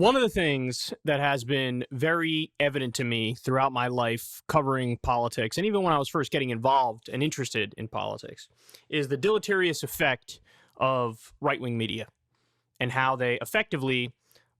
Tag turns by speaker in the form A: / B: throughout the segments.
A: One of the things that has been very evident to me throughout my life covering politics, and even when I was first getting involved and interested in politics, is the deleterious effect of right-wing media and how they effectively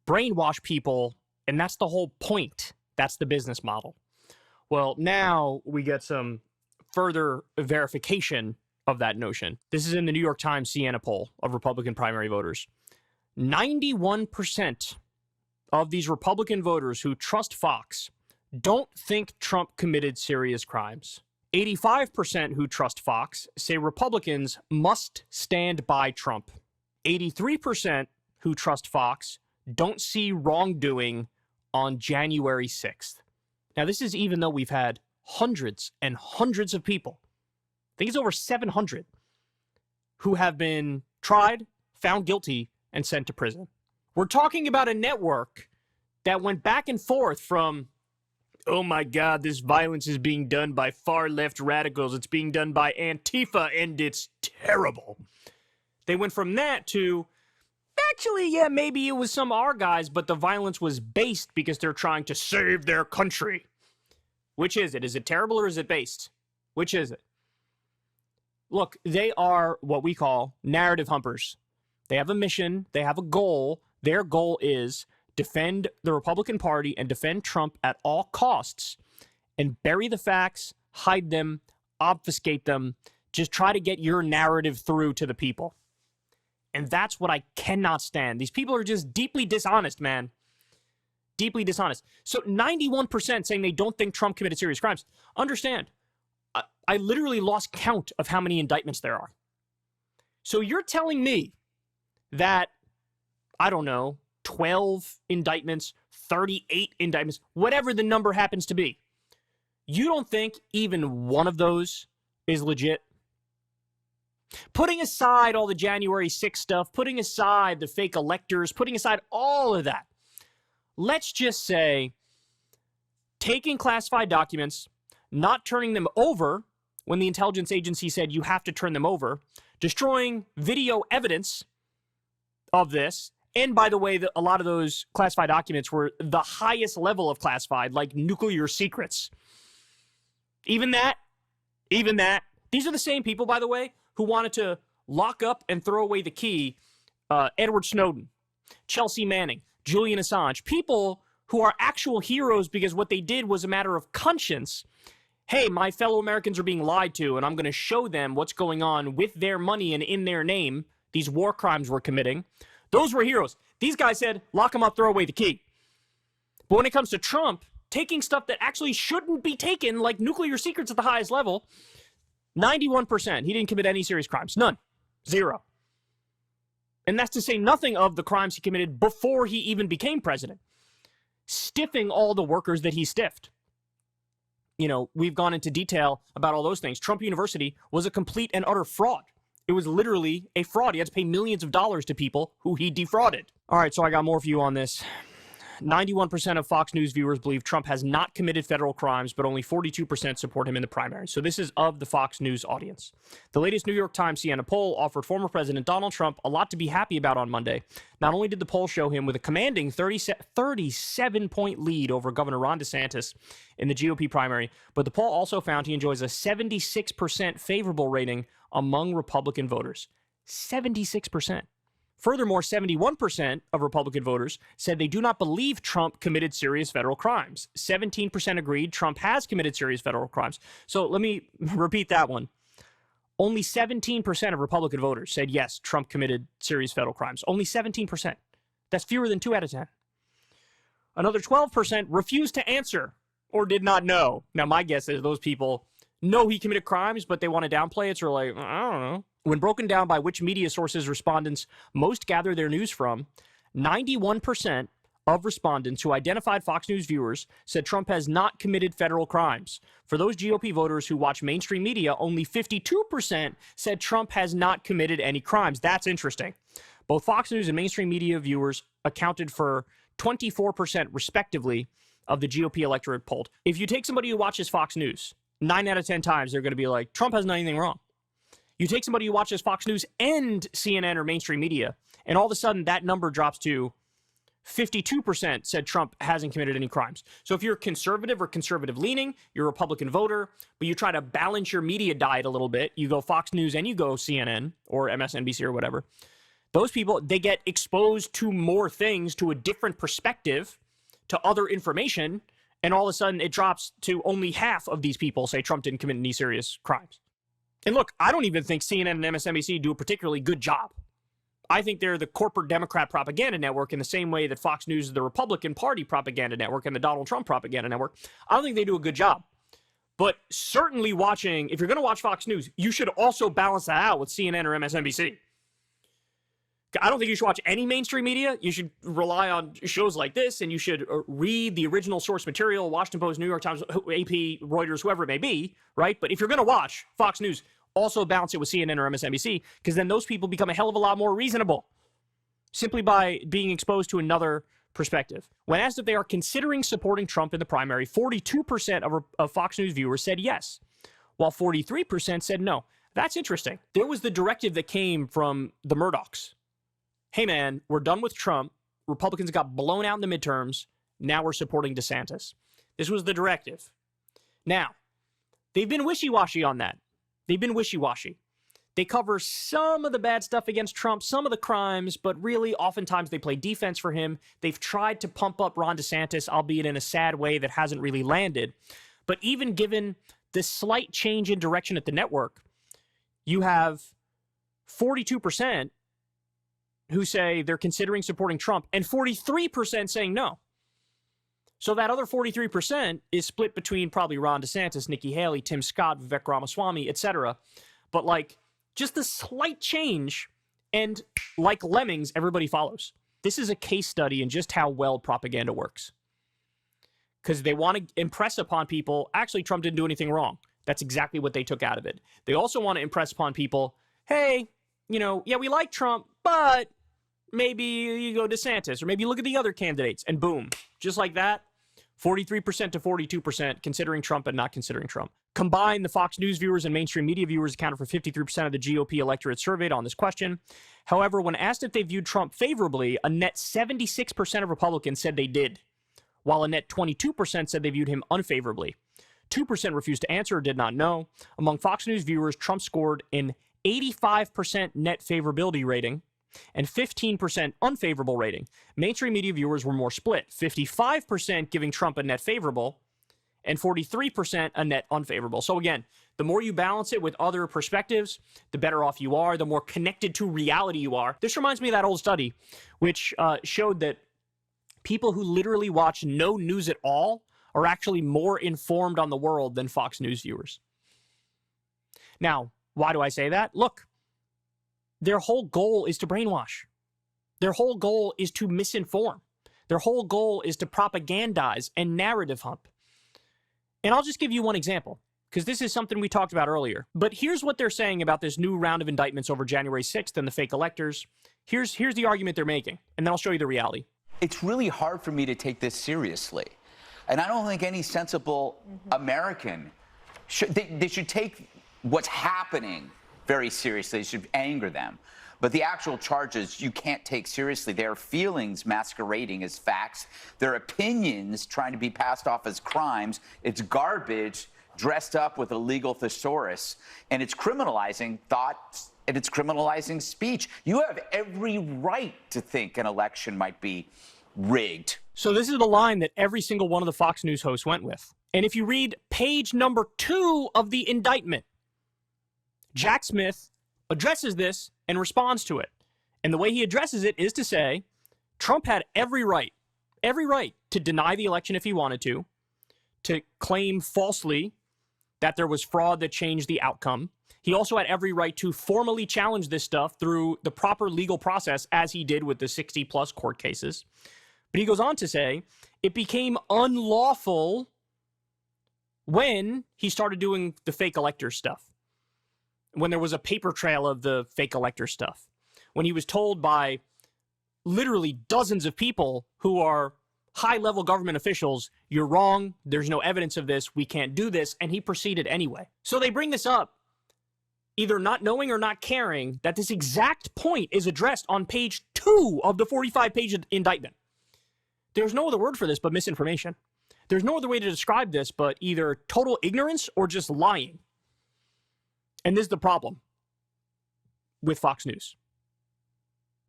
A: brainwash people, and that's the whole point. That's the business model. Well, now we get some further verification of that notion. This is in the New York Times Siena poll of Republican primary voters. 91% of these Republican voters who trust Fox don't think Trump committed serious crimes. 85% who trust Fox say Republicans must stand by Trump. 83% who trust Fox don't see wrongdoing on January 6th. Now, this is even though we've had hundreds and hundreds of people, I think it's over 700, who have been tried, found guilty, and sent to prison. We're talking about a network that went back and forth from, oh my God, this violence is being done by far-left radicals, it's being done by Antifa, and it's terrible. They went from that to, actually, yeah, maybe it was some our guys, but the violence was based because they're trying to save their country. Which is it? Is it terrible or is it based? Which is it? Look, they are what we call narrative humpers. They have a mission. They have a goal. Their goal is defend the Republican Party and defend Trump at all costs and bury the facts, hide them, obfuscate them, just try to get your narrative through to the people. And that's what I cannot stand. These people are just deeply dishonest, man. Deeply dishonest. So 91% saying they don't think Trump committed serious crimes. Understand, I literally lost count of how many indictments there are. So you're telling me that, I don't know, 12 indictments, 38 indictments, whatever the number happens to be, you don't think even one of those is legit? Putting aside all the January 6th stuff, putting aside the fake electors, putting aside all of that, let's just say taking classified documents, not turning them over when the intelligence agency said you have to turn them over, destroying video evidence of this, and by the way, a lot of those classified documents were the highest level of classified, like nuclear secrets. Even that. These are the same people, by the way, who wanted to lock up and throw away the key Edward Snowden, Chelsea Manning, Julian Assange, people who are actual heroes because what they did was a matter of conscience. Hey, my fellow Americans are being lied to, and I'm going to show them what's going on with their money and in their name, these war crimes we're committing. Those were heroes. These guys said, lock them up, throw away the key. But when it comes to Trump, taking stuff that actually shouldn't be taken, like nuclear secrets at the highest level, 91%, he didn't commit any serious crimes. None. Zero. And that's to say nothing of the crimes he committed before he even became president. Stiffing all the workers that he stiffed. You know, we've gone into detail about all those things. Trump University was a complete and utter fraud. It was literally a fraud. He had to pay millions of dollars to people who he defrauded. All right, so I got more for you on this. 91% of Fox News viewers believe Trump has not committed federal crimes, but only 42% support him in the primary. So this is of the Fox News audience. The latest New York Times Siena poll offered former President Donald Trump a lot to be happy about on Monday. Not only did the poll show him with a commanding 37-point lead over Governor Ron DeSantis in the GOP primary, but the poll also found he enjoys a 76% favorable rating among Republican voters. 76%. Furthermore, 71% of Republican voters said they do not believe Trump committed serious federal crimes. 17% agreed Trump has committed serious federal crimes. So let me repeat that one. Only 17% of Republican voters said, yes, Trump committed serious federal crimes. Only 17%. That's fewer than 2 out of 10. Another 12% refused to answer or did not know. Now, my guess is those people know he committed crimes, but they want to downplay it, so they're like, I don't know. When broken down by which media sources respondents most gather their news from, 91% of respondents who identified Fox News viewers said Trump has not committed federal crimes. For those GOP voters who watch mainstream media, only 52% said Trump has not committed any crimes. That's interesting. Both Fox News and mainstream media viewers accounted for 24% respectively of the GOP electorate polled. If you take somebody who watches Fox News, 9 out of 10 times they're going to be like, Trump hasn't done anything wrong. You take somebody who watches Fox News and CNN or mainstream media, and all of a sudden that number drops to 52% said Trump hasn't committed any crimes. So if you're conservative or conservative leaning, you're a Republican voter, but you try to balance your media diet a little bit, you go Fox News and you go CNN or MSNBC or whatever, those people, they get exposed to more things, to a different perspective, to other information, and all of a sudden it drops to only half of these people say Trump didn't commit any serious crimes. And look, I don't even think CNN and MSNBC do a particularly good job. I think they're the corporate Democrat propaganda network in the same way that Fox News is the Republican Party propaganda network and the Donald Trump propaganda network. I don't think they do a good job. But certainly watching, if you're going to watch Fox News, you should also balance that out with CNN or MSNBC. I don't think you should watch any mainstream media. You should rely on shows like this, and you should read the original source material, Washington Post, New York Times, AP, Reuters, whoever it may be, right? But if you're going to watch Fox News, also balance it with CNN or MSNBC, because then those people become a hell of a lot more reasonable simply by being exposed to another perspective. When asked if they are considering supporting Trump in the primary, 42% of Fox News viewers said yes, while 43% said no. That's interesting. There was the directive that came from the Murdochs. Hey man, we're done with Trump. Republicans got blown out in the midterms. Now we're supporting DeSantis. This was the directive. Now, they've been wishy-washy on that. They've been wishy-washy. They cover some of the bad stuff against Trump, some of the crimes, but really oftentimes they play defense for him. They've tried to pump up Ron DeSantis, albeit in a sad way that hasn't really landed. But even given this slight change in direction at the network, you have 42% who say they're considering supporting Trump and 43% saying no. So that other 43% is split between probably Ron DeSantis, Nikki Haley, Tim Scott, Vivek Ramaswamy, etc. But like just a slight change, and like lemmings, everybody follows. This is a case study in just how well propaganda works. Because they want to impress upon people, actually, Trump didn't do anything wrong. That's exactly what they took out of it. They also want to impress upon people, hey, you know, yeah, we like Trump, but maybe you go DeSantis, or maybe you look at the other candidates, and boom, just like that, 43% to 42% considering Trump and not considering Trump. Combined, the Fox News viewers and mainstream media viewers accounted for 53% of the GOP electorate surveyed on this question. However, when asked if they viewed Trump favorably, a net 76% of Republicans said they did, while a net 22% said they viewed him unfavorably. 2% refused to answer or did not know. Among Fox News viewers, Trump scored an 85% net favorability rating and 15% unfavorable rating. Mainstream media viewers were more split, 55% giving Trump a net favorable and 43% a net unfavorable. So again, the more you balance it with other perspectives, the better off you are, the more connected to reality you are. This reminds me of that old study, which showed that people who literally watch no news at all are actually more informed on the world than Fox News viewers. Now, why do I say that? Look, their whole goal is to brainwash. Their whole goal is to misinform. Their whole goal is to propagandize and narrative hump. And I'll just give you one example, because this is something we talked about earlier. But here's what they're saying about this new round of indictments over January 6th and the fake electors. Here's the argument they're making, and then I'll show you the reality.
B: It's really hard for me to take this seriously. And I don't think any sensible American they should take what's happening very seriously. It should anger them. But the actual charges you can't take seriously. Their feelings masquerading as facts. Their opinions trying to be passed off as crimes. It's garbage dressed up with a legal thesaurus. And it's criminalizing thoughts and it's criminalizing speech. You have every right to think an election might be rigged.
A: So this is the line that every single one of the Fox News hosts went with. And if you read page number 2 of the indictment, Jack Smith addresses this and responds to it. And the way he addresses it is to say, Trump had every right to deny the election if he wanted to claim falsely that there was fraud that changed the outcome. He also had every right to formally challenge this stuff through the proper legal process, as he did with the 60-plus court cases. But he goes on to say, it became unlawful when he started doing the fake elector stuff. When there was a paper trail of the fake elector stuff, when he was told by literally dozens of people who are high-level government officials, you're wrong, there's no evidence of this, we can't do this, and he proceeded anyway. So they bring this up, either not knowing or not caring that this exact point is addressed on page 2 of the 45-page indictment. There's no other word for this but misinformation. There's no other way to describe this but either total ignorance or just lying. And this is the problem with Fox News.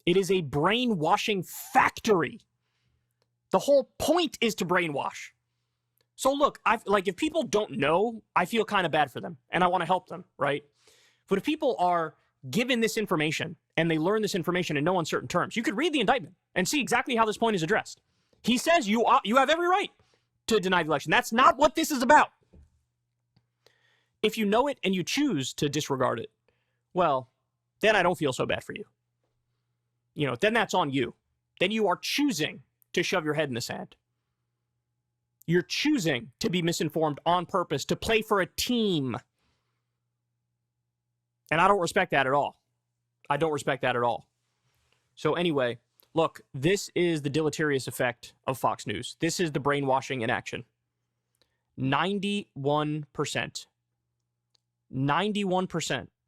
A: It is a brainwashing factory. The whole point is to brainwash. So look, if people don't know, I feel kind of bad for them, and I want to help them, right? But if people are given this information, and they learn this information in no uncertain terms, you could read the indictment and see exactly how this point is addressed. He says you have every right to deny the election. That's not what this is about. If you know it and you choose to disregard it, well, then I don't feel so bad for you. Then that's on you. Then you are choosing to shove your head in the sand. You're choosing to be misinformed on purpose, to play for a team. And I don't respect that at all. I don't respect that at all. So anyway, look, this is the deleterious effect of Fox News. This is the brainwashing in action. 91%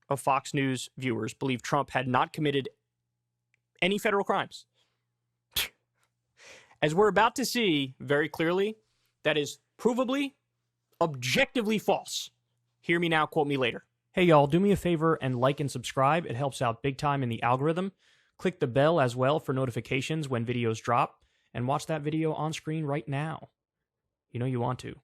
A: of Fox News viewers believe Trump had not committed any federal crimes. As we're about to see very clearly, that is provably, objectively false. Hear me now, quote me later. Hey, y'all, do me a favor and like and subscribe. It helps out big time in the algorithm. Click the bell as well for notifications when videos drop, and watch that video on screen right now. You know you want to.